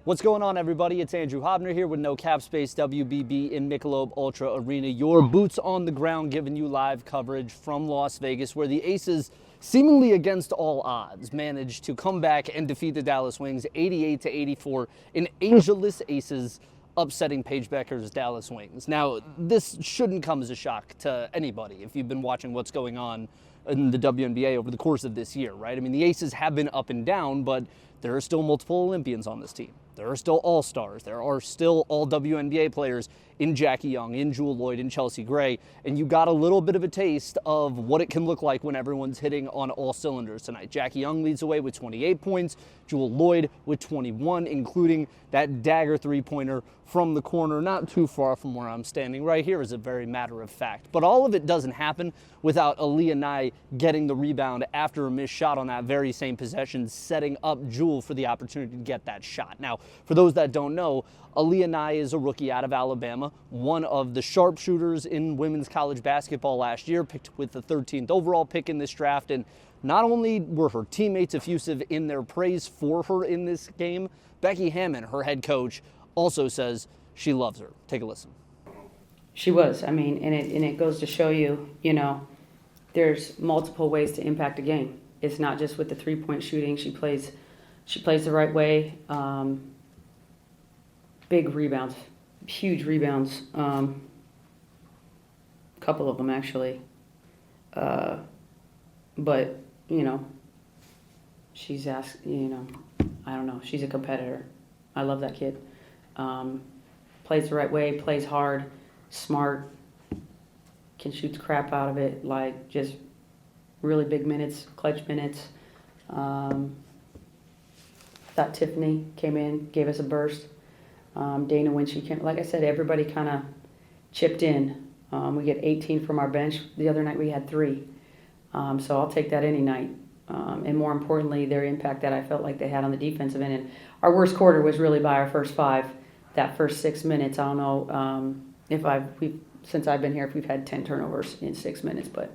What's going on, everybody? It's Andrew Haubner here with No Cap Space WBB in Michelob Ultra Arena. Your boots on the ground, giving you live coverage from Las Vegas, where the Aces, seemingly against all odds, managed to come back and defeat the Dallas Wings 88-84 in Angelus Aces, upsetting Paige Bueckers' Dallas Wings. Now, this shouldn't come as a shock to anybody if you've been watching what's going on in the WNBA over the course of this year, right? I mean, the Aces have been up and down, but there are still multiple Olympians on this team. There are still All-Stars. There are still all WNBA players in Jackie Young, in Jewell Loyd, in Chelsea Gray, and you got a little bit of a taste of what it can look like when everyone's hitting on all cylinders tonight. Jackie Young leads the way with 28 points, Jewell Loyd with 21, including that dagger three-pointer from the corner, not too far from where I'm standing right here, as a very matter of fact. But all of it doesn't happen without Aaliyah Nye getting the rebound after a missed shot on that very same possession, setting up Jewell for the opportunity to get that shot. Now, for those that don't know, Aaliyah Nye is a rookie out of Alabama, one of the sharpshooters in women's college basketball last year, picked with the 13th overall pick in this draft. And not only were her teammates effusive in their praise for her in this game, Becky Hammon, her head coach, also says she loves her. Take a listen. She was. I mean, and it goes to show you, there's multiple ways to impact a game. It's not just with the three-point shooting. She plays the right way. Big rebounds, huge rebounds. Couple of them actually. But she's asked. I don't know. She's a competitor. I love that kid. Plays the right way. Plays hard. Smart. Can shoot the crap out of it. Like, just really big minutes, clutch minutes. Thought Tiffany came in, gave us a burst. Dana, when she came, like I said, everybody kind of chipped in. We get 18 from our bench. The other night we had 3. So I'll take that any night. And more importantly, their impact that I felt like they had on the defensive end. And our worst quarter was really by our first 5. That first 6 minutes, I don't know since I've been here, if we've had 10 turnovers in 6 minutes, but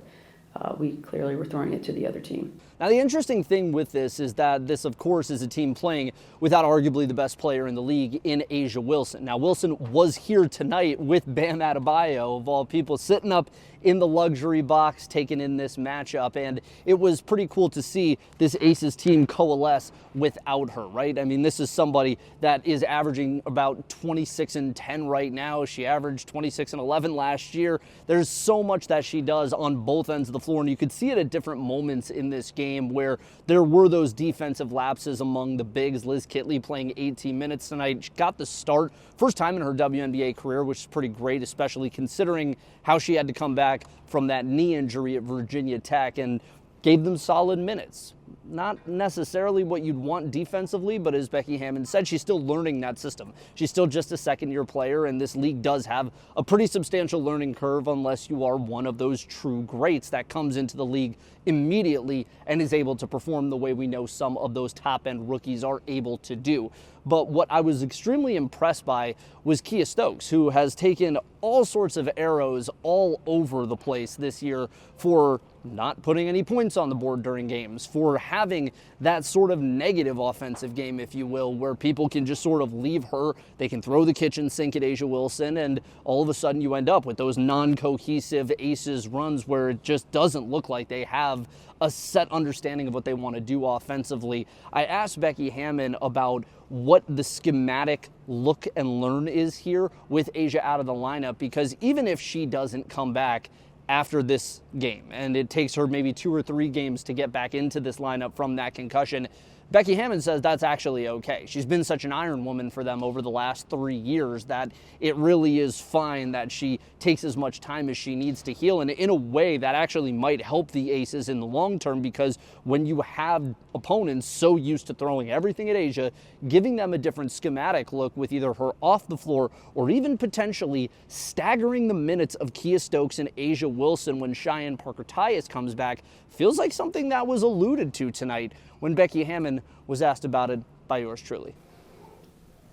we clearly were throwing it to the other team. Now, the interesting thing with this is that this, of course, is a team playing without arguably the best player in the league in A'ja Wilson. Now, Wilson was here tonight with Bam Adebayo, of all people, sitting up in the luxury box, taking in this matchup, and it was pretty cool to see this Aces team coalesce without her, right? I mean, this is somebody that is averaging about 26-10 right now. She averaged 26-11 last year. There's so much that she does on both ends of the floor, and you could see it at different moments in this game where there were those defensive lapses among the bigs. Liz Kitley playing 18 minutes tonight. She got the start, first time in her WNBA career, which is pretty great, especially considering how she had to come back from that knee injury at Virginia Tech, and gave them solid minutes. Not necessarily what you'd want defensively, but as Becky Hammon said, she's still learning that system. She's still just a second-year player, and this league does have a pretty substantial learning curve unless you are one of those true greats that comes into the league immediately and is able to perform the way we know some of those top-end rookies are able to do. But what I was extremely impressed by was Kiah Stokes, who has taken all sorts of arrows all over the place this year for not putting any points on the board during games, for having that sort of negative offensive game, if you will, where people can just sort of leave her, they can throw the kitchen sink at A'ja Wilson, and all of a sudden you end up with those non-cohesive Aces runs where it just doesn't look like they have a set understanding of what they want to do offensively. I asked Becky Hammon about what the schematic look and learn is here with A'ja out of the lineup, because even if she doesn't come back after this game, and it takes her maybe 2 or 3 games to get back into this lineup from that concussion, Becky Hammon says that's actually okay. She's been such an iron woman for them over the last 3 years that it really is fine that she takes as much time as she needs to heal. And in a way, that actually might help the Aces in the long term, because when you have opponents so used to throwing everything at A'ja, giving them a different schematic look with either her off the floor or even potentially staggering the minutes of Kiah Stokes and A'ja Wilson when Cheyenne Parker-Tyus comes back feels like something that was alluded to tonight when Becky Hammon was asked about it by yours truly.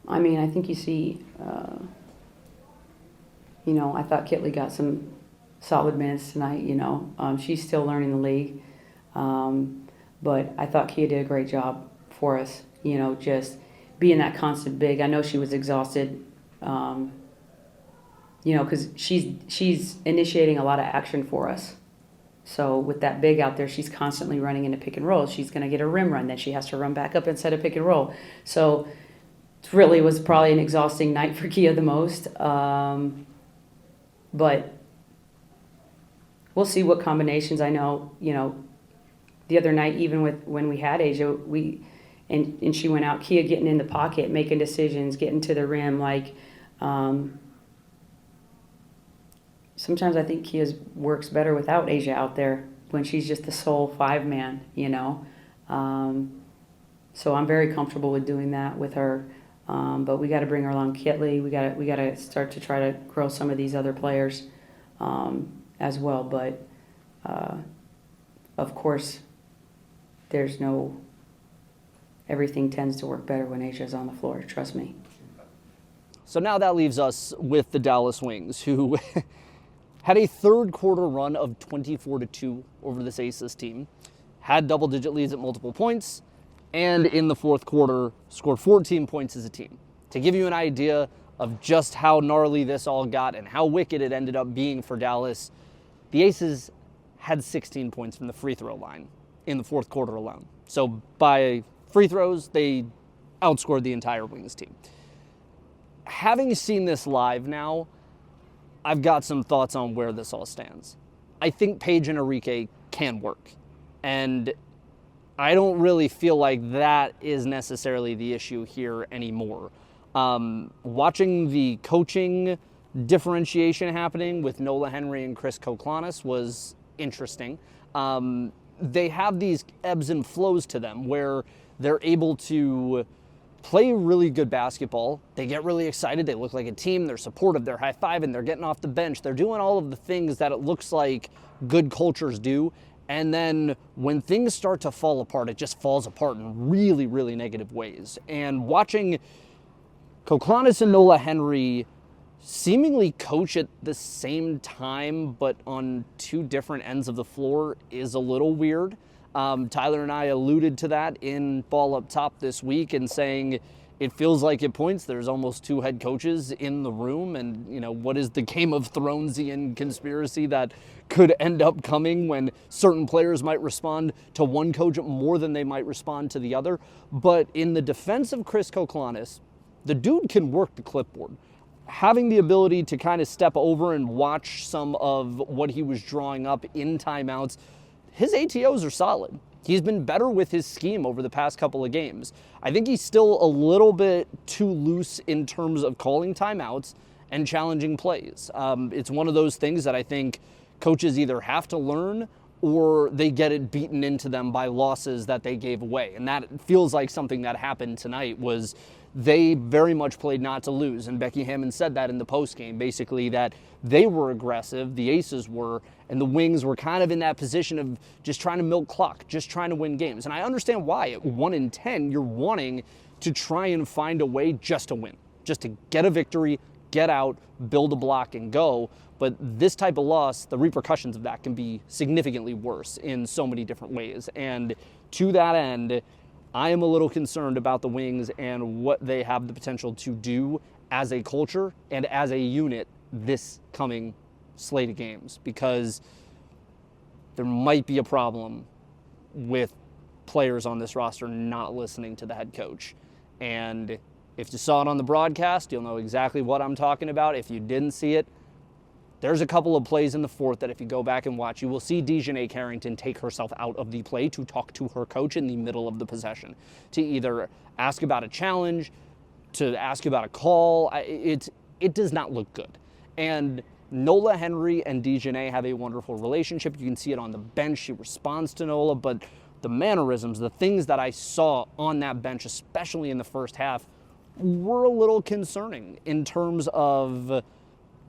I mean, I think you see, I thought Kitley got some solid minutes tonight. She's still learning the league. But I thought Kiah did a great job for us, just being that constant big. I know she was exhausted, because she's initiating a lot of action for us. So with that big out there, she's constantly running into pick and roll. She's going to get a rim run, then she has to run back up instead of pick and roll. So it really was probably an exhausting night for Kia the most. But we'll see what combinations. I know, the other night, even when we had Asia, and she went out, Kia getting in the pocket, making decisions, getting to the rim, sometimes I think Kia works better without Asia out there when she's just the sole 5-man, So I'm very comfortable with doing that with her. But we got to bring her along. Kitley, we got to start to try to grow some of these other players as well. But of course, everything tends to work better when Asia's on the floor. Trust me. So now that leaves us with the Dallas Wings, who had a third quarter run of 24-2 over this Aces team, had double-digit leads at multiple points, and in the fourth quarter scored 14 points as a team. To give you an idea of just how gnarly this all got and how wicked it ended up being for Dallas, the Aces had 16 points from the free throw line in the fourth quarter alone. So by free throws, they outscored the entire Wings team. Having seen this live now, I've got some thoughts on where this all stands. I think Paige and Arike can work. And I don't really feel like that is necessarily the issue here anymore. Watching the coaching differentiation happening with Nola Henry and Chris Koklanis was interesting. They have these ebbs and flows to them where they're able to play really good basketball. They get really excited. They look like a team. They're supportive. They're high-fiving. They're getting off the bench. They're doing all of the things that it looks like good cultures do. And then when things start to fall apart, it just falls apart in really, really negative ways. And watching Koklanis and Nola Henry seemingly coach at the same time, but on two different ends of the floor, is a little weird. Tyler and I alluded to that in Ball Up Top this week and saying it feels like at points there's almost two head coaches in the room, and what is the Game of Thronesian conspiracy that could end up coming when certain players might respond to one coach more than they might respond to the other. But in the defense of Chris Koklanis, the dude can work the clipboard. Having the ability to kind of step over and watch some of what he was drawing up in timeouts, his ATOs are solid. He's been better with his scheme over the past couple of games. I think he's still a little bit too loose in terms of calling timeouts and challenging plays. It's one of those things that I think coaches either have to learn or they get it beaten into them by losses that they gave away. And that feels like something that happened tonight. Was they very much played not to lose. And Becky Hammond said that in the postgame, basically, that they were aggressive, the Aces were, and the Wings were kind of in that position of just trying to milk clock, just trying to win games. And I understand why. At 1-10, you're wanting to try and find a way just to win, just to get a victory, get out, build a block, and go. But this type of loss, the repercussions of that can be significantly worse in so many different ways. And to that end, I am a little concerned about the Wings and what they have the potential to do as a culture and as a unit this coming slate of games, because there might be a problem with players on this roster not listening to the head coach. And if you saw it on the broadcast, you'll know exactly what I'm talking about. If you didn't see it, there's a couple of plays in the fourth that if you go back and watch, you will see Dejanay Carrington take herself out of the play to talk to her coach in the middle of the possession, to either ask about a challenge, to ask about a call. It does not look good. And Nola Henry and Dejanay have a wonderful relationship. You can see it on the bench. She responds to Nola, but the mannerisms, the things that I saw on that bench, especially in the first half, were a little concerning in terms of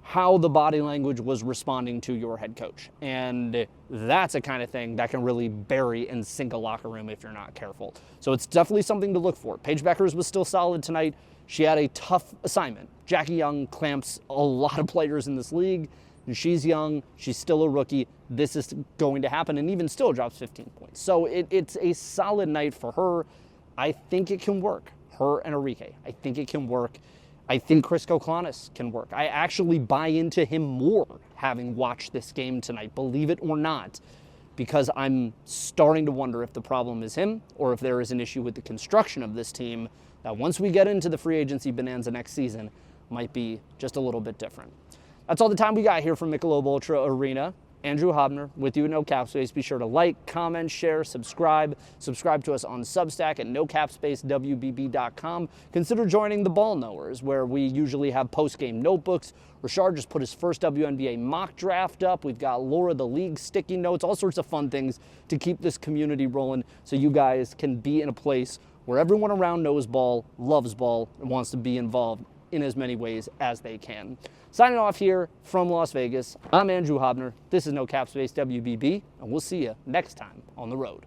how the body language was responding to your head coach. And that's a kind of thing that can really bury and sink a locker room if you're not careful. So it's definitely something to look for. Paige Bueckers was still solid tonight. She had a tough assignment. Jackie Young clamps a lot of players in this league. And she's young. She's still a rookie. This is going to happen, and even still drops 15 points. So it's a solid night for her. I think it can work. her and Arike. I think it can work. I think Chris Koklanis can work. I actually buy into him more having watched this game tonight, believe it or not, because I'm starting to wonder if the problem is him or if there is an issue with the construction of this team that once we get into the free agency bonanza next season might be just a little bit different. That's all the time we got here from Michelob Ultra Arena. Andrew Haubner with you at No Cap Space. Be sure to like, comment, share, subscribe. Subscribe to us on Substack at nocapspacewbb.com. Consider joining the Ball Knowers, where we usually have post-game notebooks. Rashard just put his first WNBA mock draft up. We've got Laura the League sticky notes, all sorts of fun things to keep this community rolling so you guys can be in a place where everyone around knows ball, loves ball, and wants to be involved in as many ways as they can. Signing off here from Las Vegas, I'm Andrew Haubner. This is No Cap Space WBB, and we'll see you next time on the road.